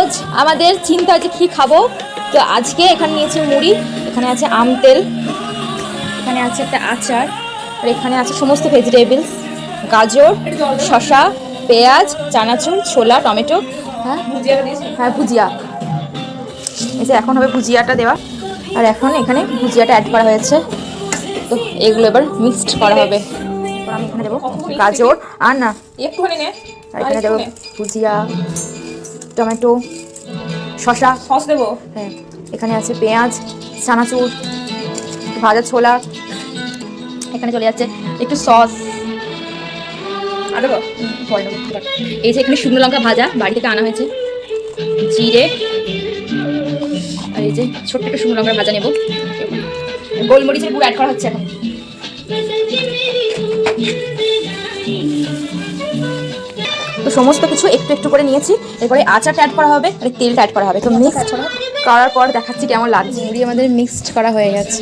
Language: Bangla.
রোজ আমাদের চিন্তা হচ্ছে কী খাবো। তো আজকে এখানে নিয়েছি মুড়ি, এখানে আছে আম তেল, এখানে আছে একটা আচার, আর এখানে আছে সমস্ত ভেজিটেবলস, গাজর, শসা, পেঁয়াজ, চানাচুর, ছোলা, টমেটো। হ্যাঁ হ্যাঁ ভুজিয়া, এই যে এখন হবে ভুজিয়াটা দেওয়া। আর এখন এখানে ভুজিয়াটা অ্যাড করা হয়েছে। তো এগুলো এবার মিক্সড করা হবে। এবার আমি এখানে দেবো গাজর, আর না একটুখানি নে, আর এখানে দেবো ভুজিয়া, টমেটো, শসা, সস দেবো। হ্যাঁ এখানে আছে পেঁয়াজ, চানাচুর, ভাজা ছোলা, এখানে চলে যাচ্ছে একটু সস। আর দেবো। এই যে এখানে শুকনো লঙ্কা ভাজা বাড়ি থেকে আনা হয়েছে, জিরে, আর এই যে ছোট্ট একটা শুকনো লঙ্কা ভাজা নেব, গোলমরিচের গুঁড়ো অ্যাড করা হচ্ছে এখন। তো সমস্ত কিছু একটু একটু করে নিয়েছি, এরপরে আচারটা অ্যাড করা হবে আর তেলটা অ্যাড করা হবে। তো মিক্স করার পর দেখাচ্ছি কেমন লাগছে। মুড়ি আমাদের মিক্সড করা হয়ে গেছে।